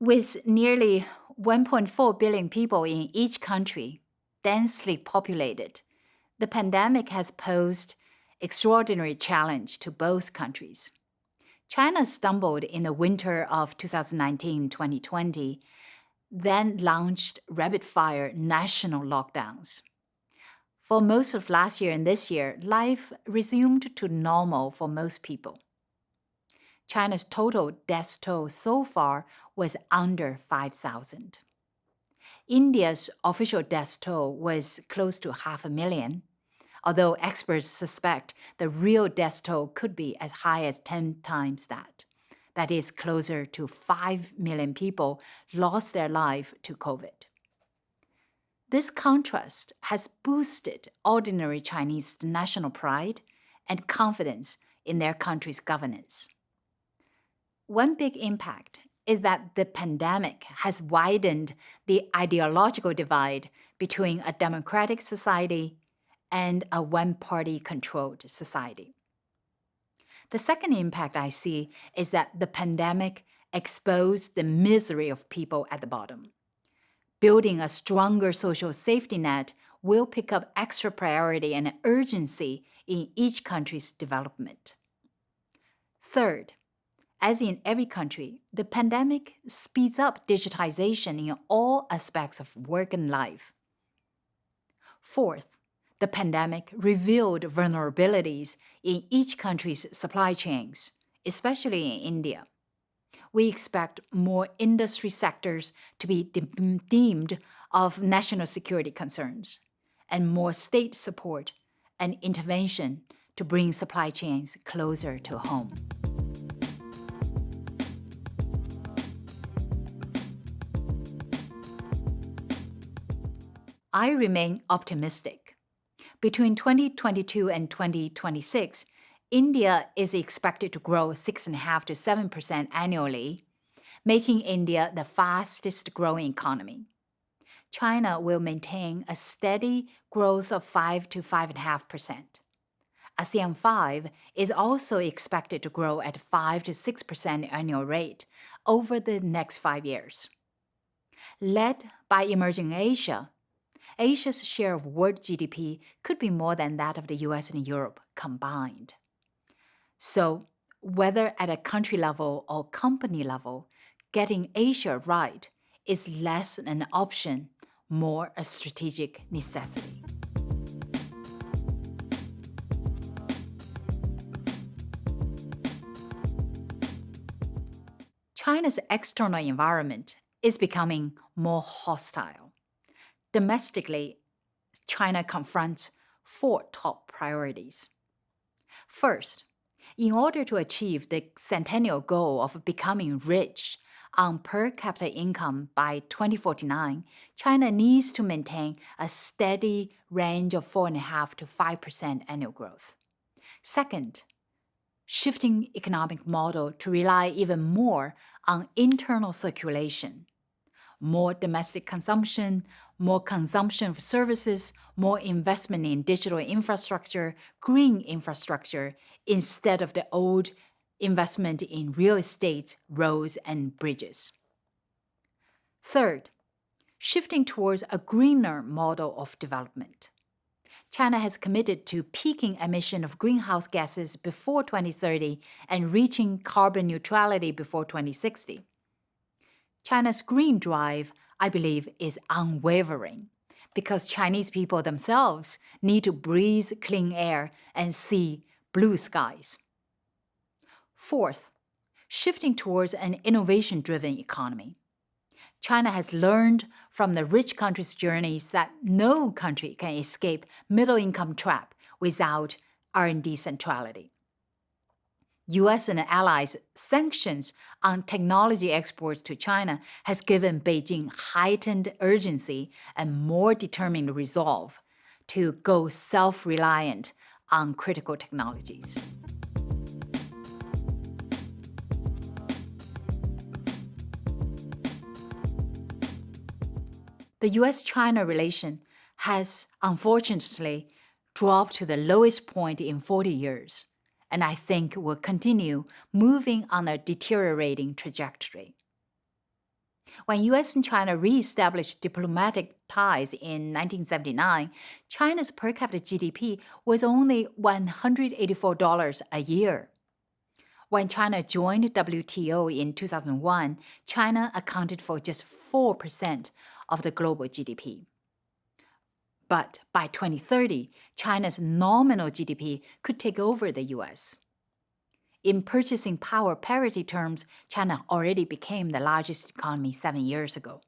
With nearly 1.4 billion people in each country, densely populated, the pandemic has posed extraordinary challenge to both countries. China stumbled in the winter of 2019-2020, then launched rapid-fire national lockdowns. For most of last year and this year, life resumed to normal for most people. China's total death toll so far was under 5,000. India's official death toll was close to 500,000, although experts suspect the real death toll could be as high as 10 times that. That is, closer to 5 million people lost their life to COVID. This contrast has boosted ordinary Chinese national pride and confidence in their country's governance. One big impact is that the pandemic has widened the ideological divide between a democratic society and a one-party controlled society. The second impact I see is that the pandemic exposed the misery of people at the bottom. Building a stronger social safety net will pick up extra priority and urgency in each country's development. Third, as in every country, the pandemic speeds up digitization in all aspects of work and life. Fourth, the pandemic revealed vulnerabilities in each country's supply chains, especially in India. We expect more industry sectors to be deemed of national security concerns, and more state support and intervention to bring supply chains closer to home. I remain optimistic. Between 2022 and 2026, India is expected to grow 6.5% to 7% annually, making India the fastest growing economy. China will maintain a steady growth of 5 to 5.5%. ASEAN 5 is also expected to grow at 5 to 6% annual rate over the next 5 years. Led by emerging Asia, Asia's share of world GDP could be more than that of the US and Europe combined. So, whether at a country level or company level, getting Asia right is less an option, more a strategic necessity. China's external environment is becoming more hostile. Domestically, China confronts 4 top priorities. First, in order to achieve the centennial goal of becoming rich on per capita income by 2049, China needs to maintain a steady range of 4.5% to 5% annual growth. Second, shifting economic model to rely even more on internal circulation. More domestic consumption, more consumption of services, more investment in digital infrastructure, green infrastructure, instead of the old investment in real estate, roads, and bridges. Third, shifting towards a greener model of development. China has committed to peaking emission of greenhouse gases before 2030 and reaching carbon neutrality before 2060. China's green drive, I believe, is unwavering because Chinese people themselves need to breathe clean air and see blue skies. Fourth, shifting towards an innovation-driven economy. China has learned from the rich country's journeys that no country can escape middle-income trap without R&D centrality. US and allies' sanctions on technology exports to China has given Beijing heightened urgency and more determined resolve to go self-reliant on critical technologies. The US-China relation has unfortunately dropped to the lowest point in 40 years. And I think will continue moving on a deteriorating trajectory. When US and China re-established diplomatic ties in 1979, China's per capita GDP was only $184 a year. When China joined WTO in 2001, China accounted for just 4% of the global GDP. But by 2030, China's nominal GDP could take over the US. In purchasing power parity terms, China already became the largest economy 7 years ago.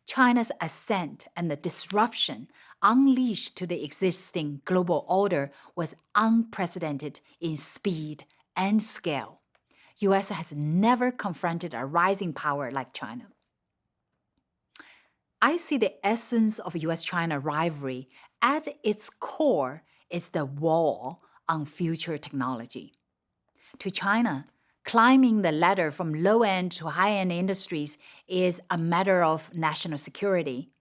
China's ascent and the disruption unleashed to the existing global order was unprecedented in speed and scale. US has never confronted a rising power like China. I see the essence of US-China rivalry at its core is the war on future technology. To China, climbing the ladder from low-end to high-end industries is a matter of national security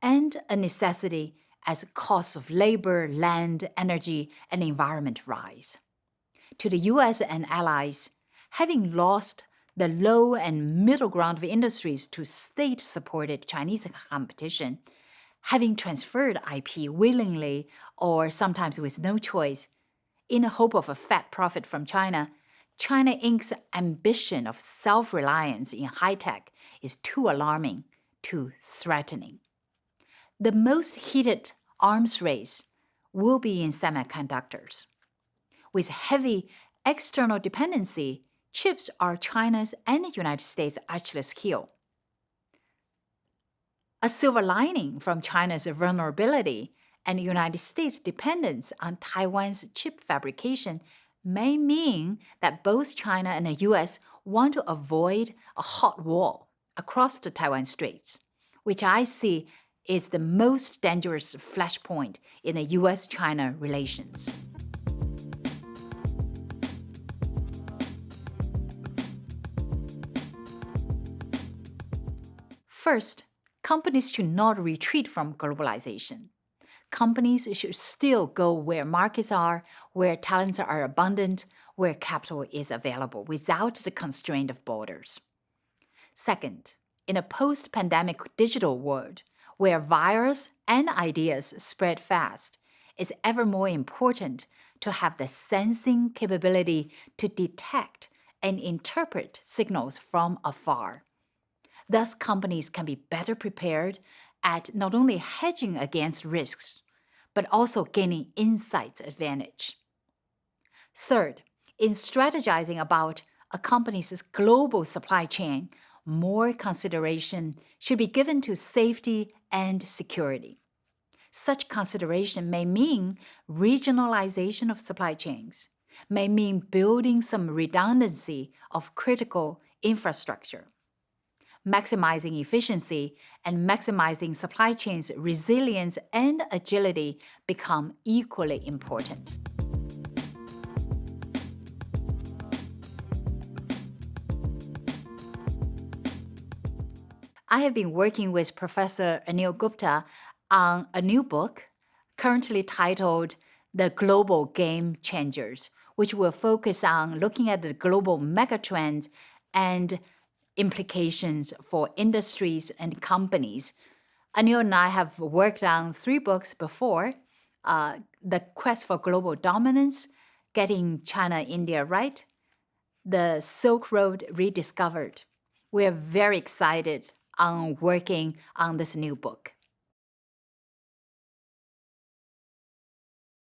and a necessity as costs of labor, land, energy, and environment rise. To the US and allies, having lost the low and middle ground of industries to state-supported Chinese competition, having transferred IP willingly or sometimes with no choice, in the hope of a fat profit from China, China Inc.'s ambition of self-reliance in high-tech is too alarming, too threatening. The most heated arms race will be in semiconductors. With heavy external dependency, chips are China's and the United States' Achilles heel. A silver lining from China's vulnerability and the United States' dependence on Taiwan's chip fabrication may mean that both China and the US want to avoid a hot wall across the Taiwan Straits, which I see is the most dangerous flashpoint in the US-China relations. First, companies should not retreat from globalization. Companies should still go where markets are, where talents are abundant, where capital is available without the constraint of borders. Second, in a post-pandemic digital world where virus and ideas spread fast, it's ever more important to have the sensing capability to detect and interpret signals from afar. Thus, companies can be better prepared at not only hedging against risks, but also gaining insights advantage. Third, in strategizing about a company's global supply chain, more consideration should be given to safety and security. Such consideration may mean regionalization of supply chains, may mean building some redundancy of critical infrastructure. Maximizing efficiency and maximizing supply chains' resilience and agility become equally important. I have been working with Professor Anil Gupta on a new book currently titled The Global Game Changers, which will focus on looking at the global megatrends and implications for industries and companies. Anil and I have worked on 3 books before, The Quest for Global Dominance, Getting China India Right, The Silk Road Rediscovered. We are very excited on working on this new book.